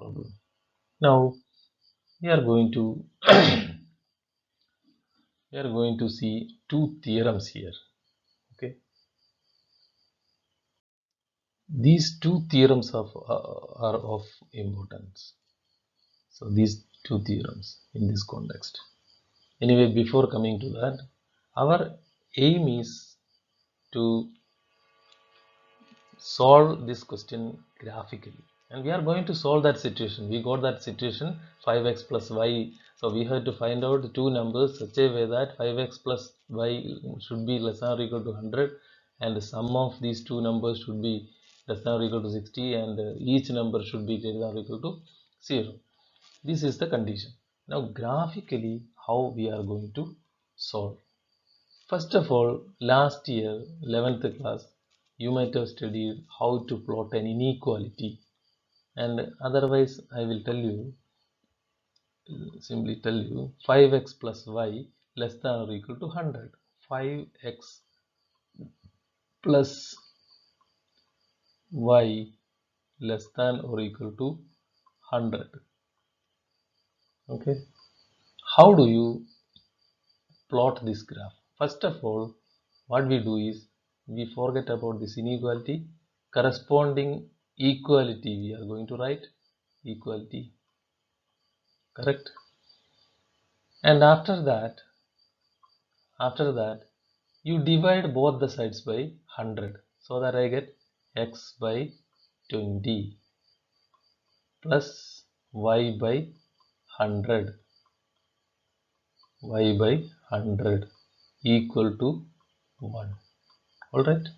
problem. Now we are going to see two theorems here. Okay, these two theorems are of importance. So these two theorems in this context. Anyway, before coming to that, our aim is to solve this question graphically, and we are going to solve that situation. We got that situation 5x plus y, so we have to find out two numbers such a way that 5x plus y should be less than or equal to 100, and the sum of these two numbers should be less than or equal to 60, and each number should be greater than or equal to 0. This is the condition. Now graphically how we are going to solve. First of all, last year 11th class you might have studied how to plot an inequality, and otherwise I will tell you, simply tell you 5x plus y less than or equal to 100. 5x plus y less than or equal to 100. Okay, how do you plot this graph? First of all, what we do is we forget about this inequality. Corresponding equality we are going to write equality, correct? And after that you divide both the sides by 100, so that I get x by 20 plus y by 100 equal to 1. All right.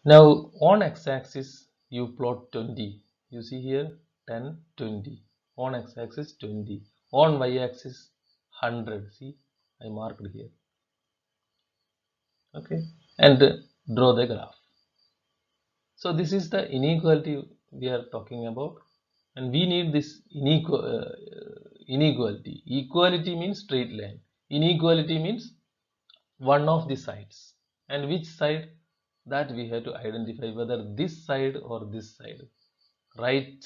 Now on x-axis you plot 20. You see here 10, 20. On x-axis 20. On y-axis 100. See, I marked here. Okay, and draw the graph. So this is the inequality we are talking about, and we need this inequality. Equality means straight line. Inequality means one of the sides, and which side, that we have to identify, whether this side or this side, right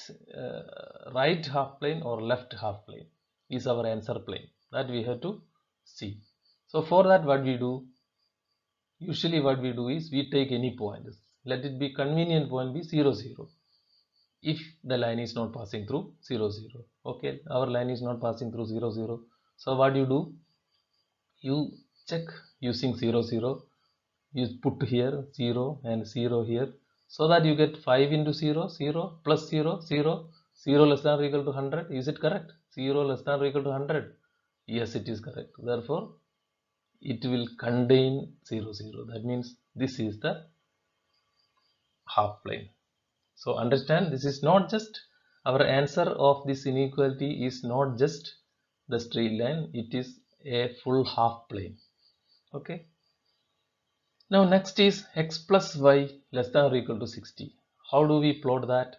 half plane or left half plane is our answer plane, that we have to see. So for that, what we do, usually what we do is we take any point, let it be convenient point be 0 0, if the line is not passing through 0 0. Okay, our line is not passing through 0 0, so what you do, you check using 0 0, you put here 0 and 0 here, so that you get 5 into 0 0 plus 0 0, 0 less than or equal to 100. Is it correct? 0 less than or equal to 100? Yes, it is correct. Therefore it will contain 0 0. That means this is the half plane. So understand, this is not just, our answer of this inequality is not just the straight line, it is a full half plane. Okay, now next is x plus y less than or equal to 60. How do we plot that?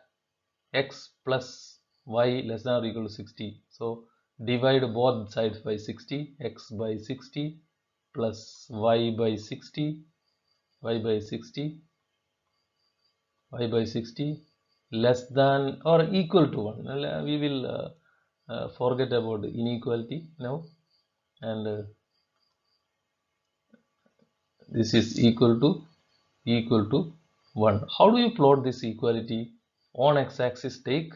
X plus y less than or equal to 60. So divide both sides by 60, x by 60 plus y by 60, y by 60, y by 60 less than or equal to 1. We will forget about inequality now, and this is equal to 1. How do you plot this equality? On x-axis take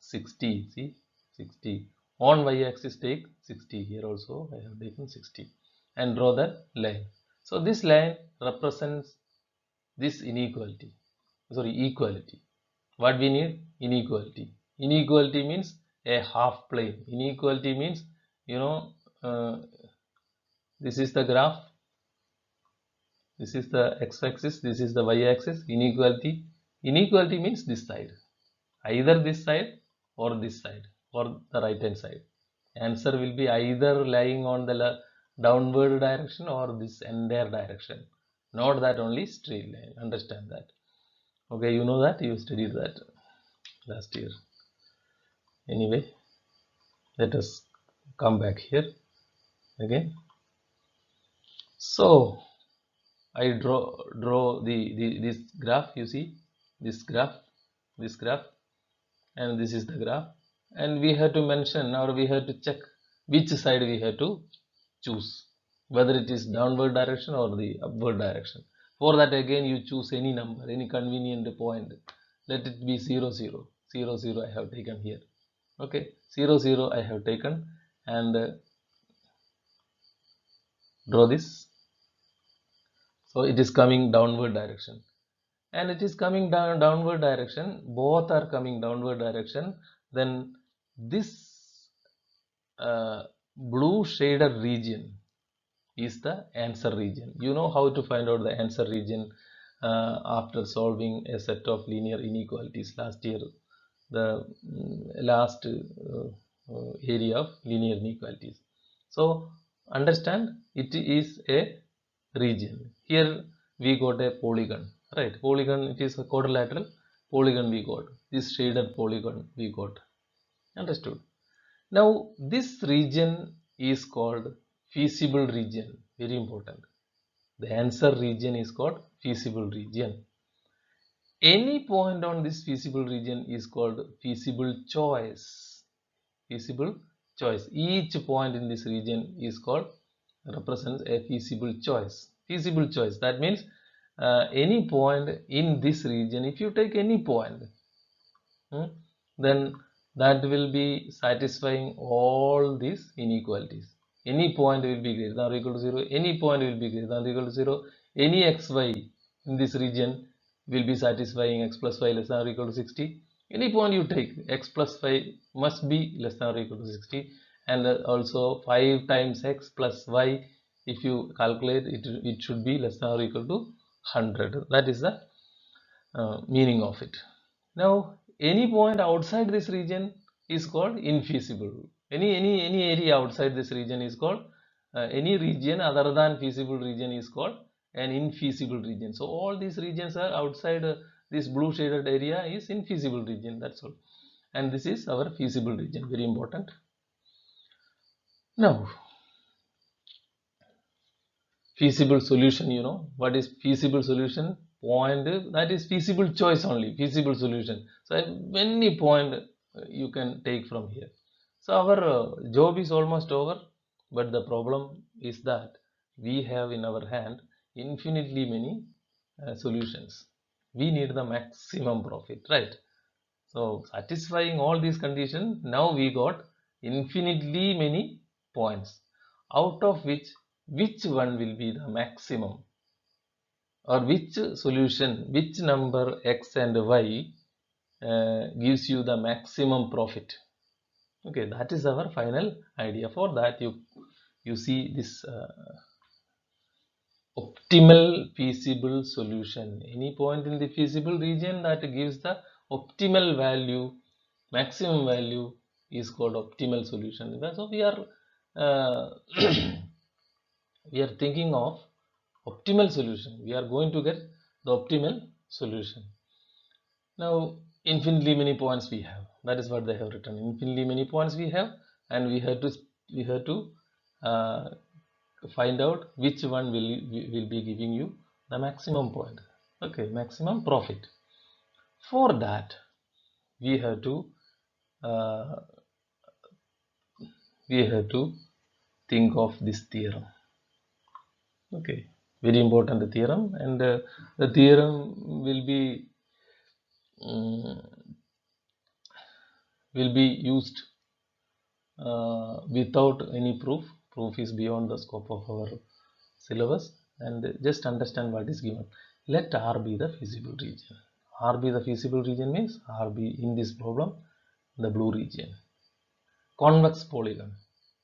60, see 60. On y-axis take 60. Here also I have taken 60, and draw the line. So this line represents this inequality, sorry, equality. What we need? Inequality. Inequality means a half plane. Inequality means, you know, this is the graph, this is the x-axis, this is the y-axis. Inequality means this side, either this side or this side or the right hand side. Answer will be either lying on the downward direction or this entire direction, not that only straight line. Understand that. Okay, you know that, you studied that last year. Anyway, let us come back here again. So I draw this graph. You see this graph, and this is the graph, and we have to mention or we have to check which side we have to choose, whether it is downward direction or the upward direction. For that, again you choose any number, any convenient point. Let it be 0 0 0 0 I have taken here. Okay, 0 0 I have taken, and draw this. So it is coming downward direction, and it is coming downward direction, both are coming downward direction. Then this blue shaded region is the answer region. You know how to find out the answer region after solving a set of linear inequalities last year, the last area of linear inequalities. So understand, it is a region. Here we got a polygon, right? Polygon, it is a quadrilateral polygon we got. This shaded polygon we got. Understood? Now this region is called feasible region. Very important. The answer region is called feasible region. Any point on this feasible region is called feasible choice. Feasible choice. Each point in this region is called, represents a feasible choice. Feasible choice, that means any point in this region, if you take any point, then that will be satisfying all these inequalities. Any point will be greater than or equal to 0, any point will be greater than or equal to 0, any xy in this region will be satisfying x plus y less than or equal to 60. Any point you take, x plus y must be less than or equal to 60, and also 5 times x plus y, if you calculate it, it should be less than or equal to 100. That is the meaning of it. Now any point outside this region is called infeasible. Any area outside this region is called any region other than feasible region is called an infeasible region. So all these regions are outside this blue shaded area is infeasible region, that's all, and this is our feasible region. Very important. Now feasible solution, you know what is feasible solution? Point that is feasible choice only, feasible solution. So many point you can take from here. So our job is almost over, but the problem is that we have in our hand infinitely many solutions. We need the maximum profit, right? So satisfying all these conditions, now we got infinitely many points, out of which one will be the maximum, or which solution, which number x and y gives you the maximum profit. Okay, that is our final idea. For that, you see this optimal feasible solution. Any point in the feasible region that gives the optimal value, maximum value, is called optimal solution. So we are we are thinking of optimal solution. We are going to get the optimal solution. Now infinitely many points we have. That is what they have written. Infinitely many points we have, and we have to find out which one will be giving you the maximum point. Okay, maximum profit. For that, we have to think of this theorem. Okay, very important theorem, and the theorem will be used without any proof. Proof is beyond the scope of our syllabus, and just understand what is given. Let R be the feasible region. R be the feasible region means R be in this problem the blue region. Convex polygon.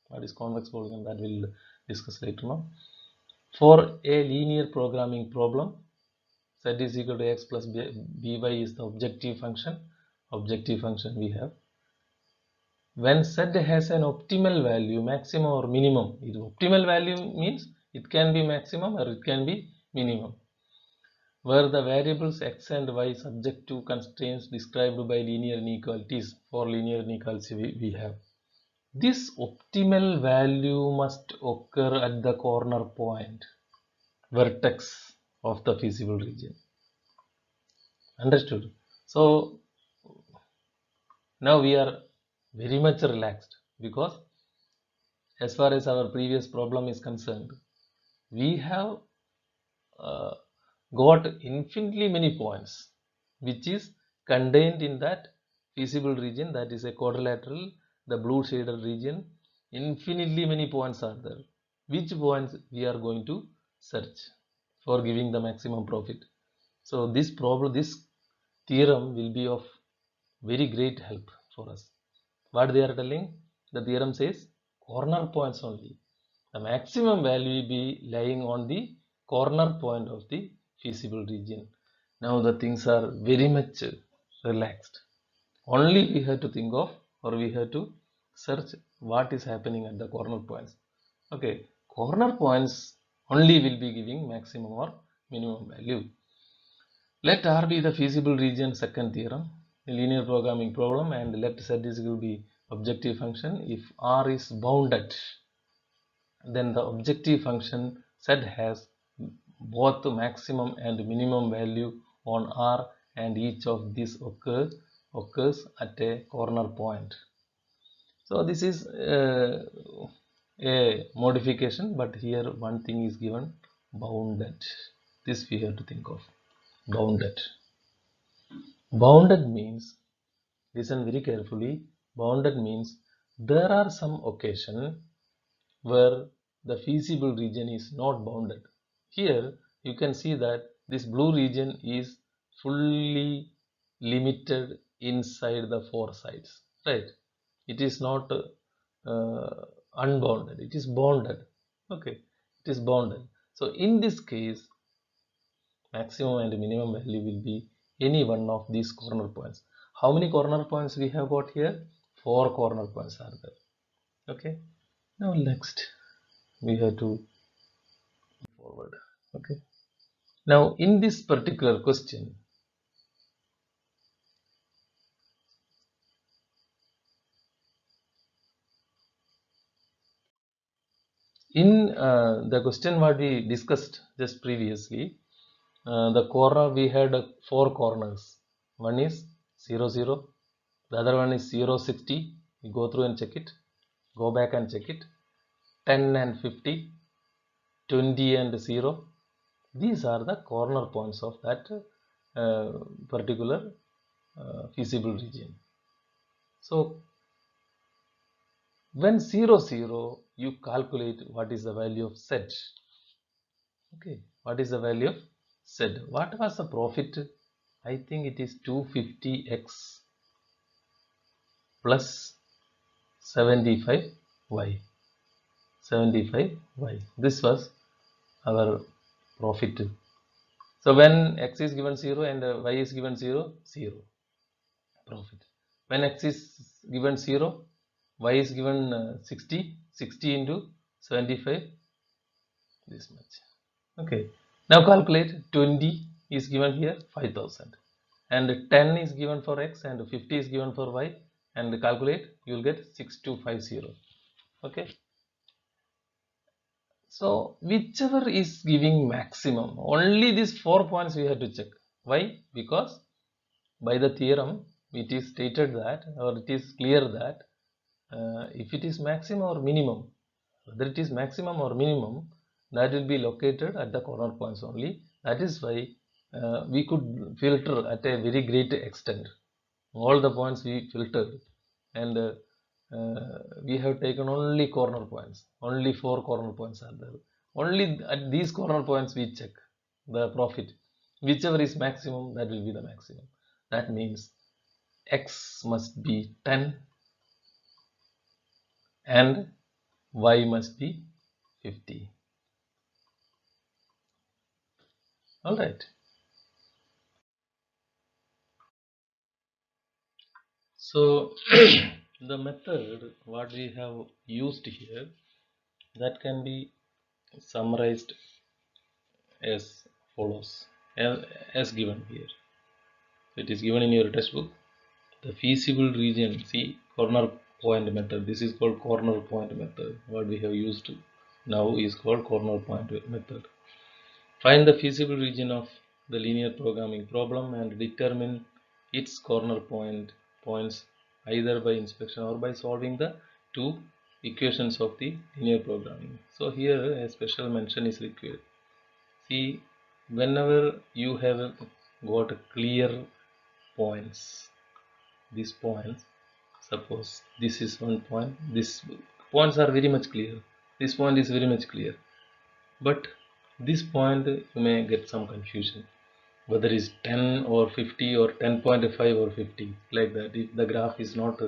What is convex polygon? That we'll discuss later on. For a linear programming problem, z is equal to x plus by is the objective function. Objective function we have. When z has an optimal value, maximum or minimum, optimal value means it can be maximum or it can be minimum, where the variables x and y subject to constraints described by linear inequalities. For linear inequalities we have. This optimal value must occur at the corner point, vertex of the feasible region. Understood? So Now we are very much relaxed, because as far as our previous problem is concerned, we have uh, got infinitely many points which is contained in that feasible region, that is a quadrilateral, the blue shaded region. Infinitely many points are there. Which points we are going to search for giving the maximum profit? So this problem, this theorem will be of very great help for us. What they are telling? The theorem says corner points only. The maximum value will be lying on the corner point of the feasible region. Now the things are very much relaxed. Only we have to think of, or we have to search what is happening at the corner points. Okay, corner points only will be giving maximum or minimum value. Let R be the feasible region, second theorem, a linear programming problem, and let Z is equal to be objective function. If R is bounded, then the objective function Z has both maximum and minimum value on R, and each of these occurs at a corner point. So this is a modification, but here one thing is given: bounded. This we have to think of. Bounded. Bounded means, listen very carefully, bounded means there are some occasion where the feasible region is not bounded. Here you can see that this blue region is fully limited inside the four sides, right? It is not unbounded, it is bounded. Okay, it is bounded. So in this case, maximum and minimum value will be any one of these corner points. How many corner points we have got here? 4 corner points are there. Okay, now next we have to move forward. Okay, now in this particular question, in the question what we discussed just previously, the corner we had 4 corners. One is 0 0, the other one is 0 60. You go through and check it, go back and check it. 10 and 50, 20 and 0. These are the corner points of that particular feasible region. So when 0 0, you calculate what is the value of Z. Okay, what is the value of Z? What was the profit? I think it is 250x plus 75y. 75y. This was our profit. So when x is given 0 and y is given 0, 0 profit. When x is given 0, y is given 60, 60 into 75, this much. Okay, now calculate. 20 is given here, 5000, and 10 is given for x and 50 is given for y, and calculate, you will get 6250. Okay, so whichever is giving maximum, only these 4 points we have to check. Why? Because by the theorem it is stated that, or it is clear that if it is maximum or minimum, whether it is maximum or minimum, that will be located at the corner points only. That is why we could filter at a very great extent. All the points we filtered, and we have taken only corner points. Only 4 corner points are there. Only at these corner points we check the profit. Whichever is maximum, that will be the maximum. That means x must be 10 and y must be 50. All right. So the method what we have used here, that can be summarized as follows, as given here. So it is given in your textbook. The feasible region, see, corner point method. This is called corner point method. What we have used now is called corner point method. Find the feasible region of the linear programming problem and determine its corner points either by inspection or by solving the two equations of the linear programming. So here a special mention is required. See, whenever you have got clear points, these points, suppose this is one point, these points are very much clear, this point is very much clear, but this point you may get some confusion whether it's 10 or 50 or 10.5 or 50, like that, if the graph is not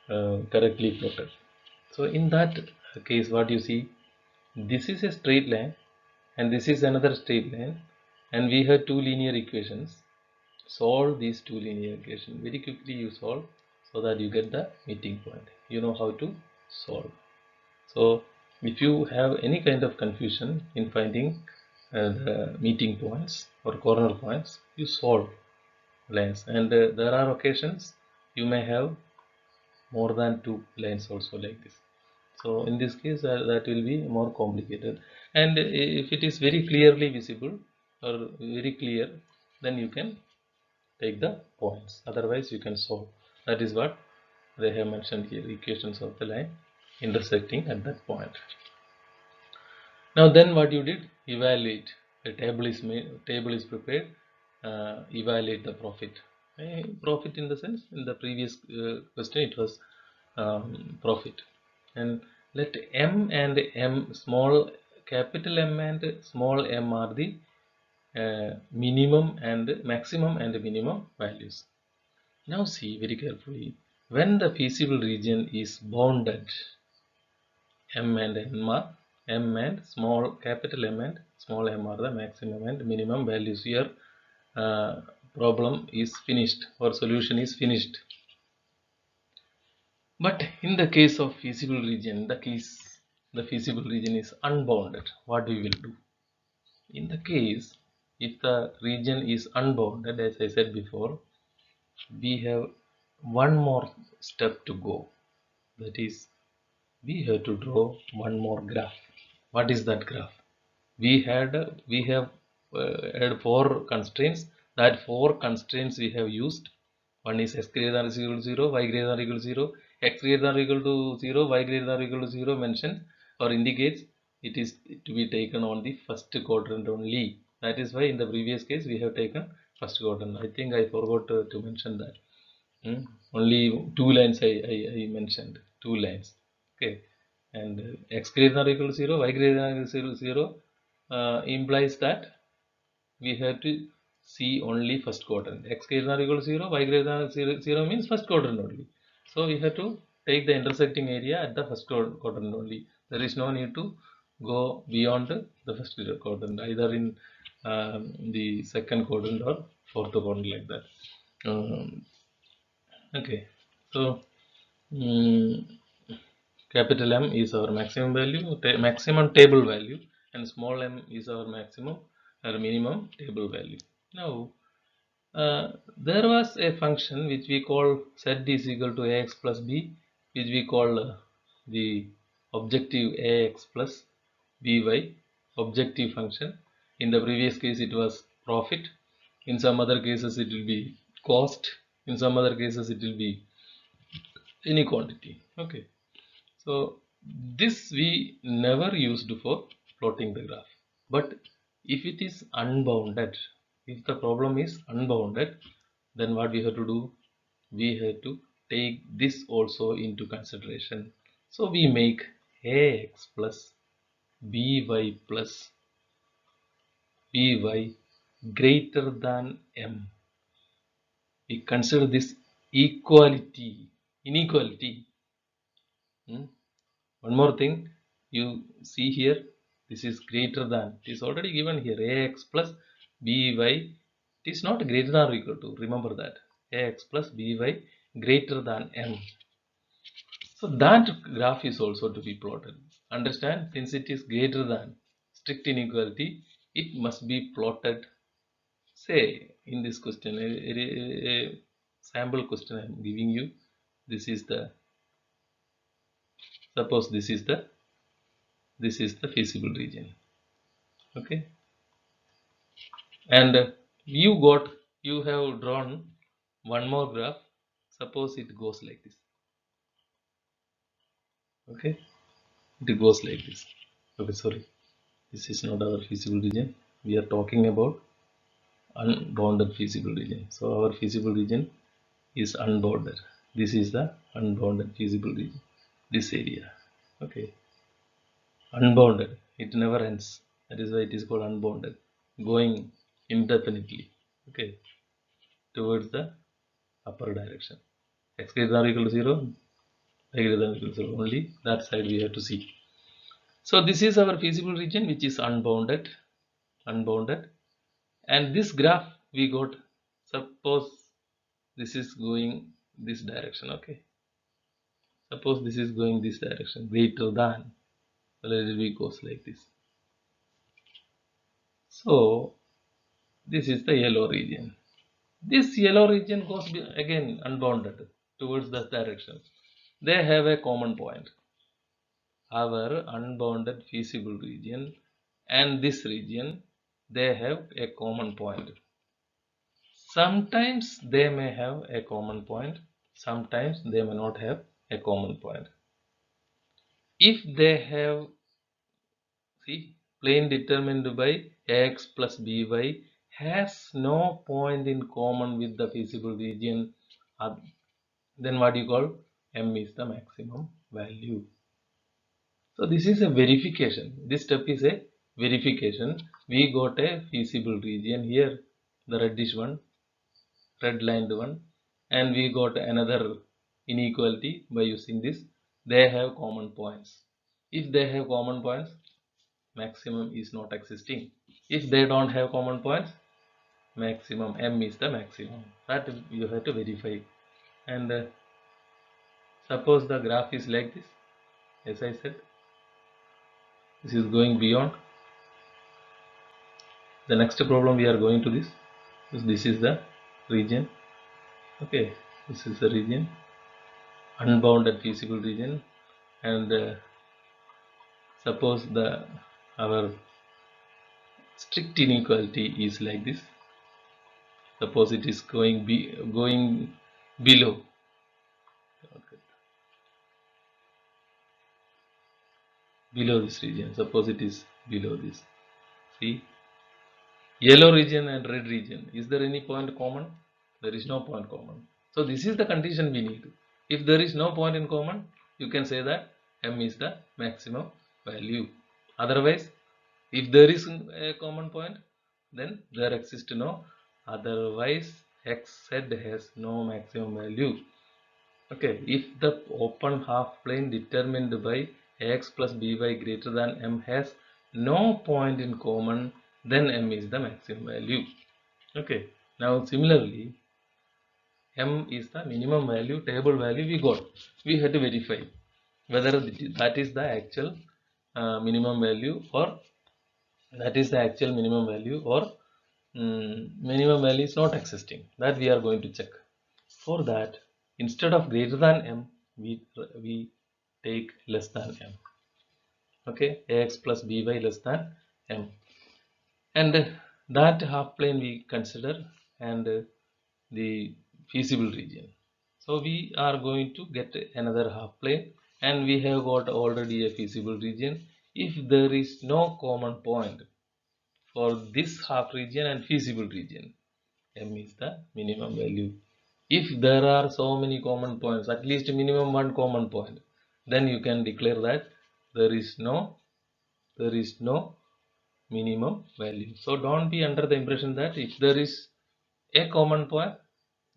correctly plotted. So in that case, what you see, this is a straight line and this is another straight line, and we have two linear equations. Solve these two linear equations very quickly, you solve, so that you get the meeting point. You know how to solve. So if you have any kind of confusion in finding the meeting points or corner points, you solve lines, and there are occasions you may have more than two lines also, like this. So in this case, that will be more complicated, and if it is very clearly visible or very clear, then you can take the points, otherwise you can solve. That is what they have mentioned here, equations of the line intersecting at that point. Now then what you did, evaluate. A table is made, table is prepared, evaluate the profit. Profit in the sense, in the previous question it was profit, and let m and m, small capital M and small m are the minimum and maximum and minimum values. Now see very carefully, when the feasible region is bounded, m and n are, m and small capital M and small m are the maximum and minimum values. Here problem is finished or solution is finished. But in the case of feasible region, the feasible region is unbounded. What we will do? In the case, if the region is unbounded, as I said before, we have one more step to go. That is, we have to draw one more graph. What is that graph? We have had four constraints. That four constraints we have used. One is x greater than or equal to 0, y greater than or equal to 0, x greater than or equal to 0, y greater than or equal to 0 mentioned or indicates it is to be taken on the first quadrant only. That is why in the previous case we have taken first quadrant. I think I forgot to mention that. Only two lines I mentioned, two lines. Okay, and x greater than or equal to 0, y greater than or equal to 0 implies that we have to see only first quadrant. X greater than or equal to 0, y greater than 0 means first quadrant only. So we have to take the intersecting area at the first quadrant only. There is no need to go beyond the first quadrant, either in the second quadrant or fourth quadrant, like that. Okay, so capital M is our maximum value, maximum table value, and small m is our maximum or minimum table value. Now, there was a function which we call z is equal to ax plus b, which we call the objective ax plus by objective function. In the previous case it was profit, in some other cases it will be cost, in some other cases it will be any quantity. Okay, so this we never used for plotting the graph. But if it is unbounded, if the problem is unbounded, then what we have to do? We have to take this also into consideration. So we make ax plus by plus by greater than m. We consider this inequality. One more thing, you see here, this is greater than, it is already given here, ax plus by, it is not greater than or equal to, remember that, ax plus by greater than m. So that graph is also to be plotted. Understand, since it is greater than, strict inequality, it must be plotted. Say in this question, a sample question I am giving you. This is the, suppose this is the feasible region. Okay, and you have drawn one more graph. Suppose it goes like this. Okay, it goes like this. Okay, sorry, this is not our feasible region. We are talking about unbounded feasible region. So our feasible region is unbounded. This is the unbounded feasible region, this area. Okay, unbounded, it never ends. That is why it is called unbounded, going indefinitely. Okay, towards the upper direction. X greater than or equal to 0, y greater than or equal to 0. Only that side we have to see. So this is our feasible region, which is unbounded. And this graph we got, suppose this is going this direction. Okay, suppose this is going this direction, greater than, let it goes like this. So this is the yellow region. This yellow region goes again unbounded towards that direction. They have a common point. Our unbounded feasible region and this region, they have a common point. Sometimes they may have a common point, sometimes they may not have a common point. If they have, see, plane determined by ax plus by has no point in common with the feasible region, then what you call m is the maximum value. So this is a verification. This step is a verification. We got a feasible region here, the reddish one, red lined one, and we got another inequality by using this. They have common points. If they have common points, maximum is not existing. If they don't have common points, maximum m is the maximum. That you have to verify. And suppose the graph is like this, as I said, this is going beyond. The next problem we are going to this is the region. Okay, this is the region, unbounded feasible region, and suppose our strict inequality is like this. Suppose it is going below. Okay. Below this region. Suppose it is below this. See, yellow region and red region. Is there any point common? There is no point common. So this is the condition we need. If there is no point in common, you can say that m is the maximum value. Otherwise, if there is a common point, then there exists no. Otherwise, x z has no maximum value. Okay, if the open half plane determined by ax plus by greater than m has no point in common, then m is the maximum value. Okay, now similarly, m is the minimum value, table value we got. We had to verify whether that is the actual minimum value, or minimum value is not existing. That we are going to check. For that, instead of greater than m, we take less than m. Okay, ax plus by less than m, and that half plane we consider, and the feasible region. So we are going to get another half plane, and we have got already a feasible region. If there is no common point for this half region and feasible region, m is the minimum value. If there are so many common points, at least minimum one common point, then you can declare that there is no minimum value. So don't be under the impression that if there is a common point,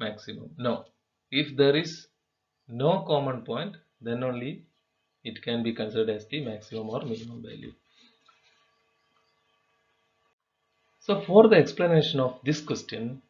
maximum. No, if there is no common point, then only it can be considered as the maximum or minimum value. So for the explanation of this question,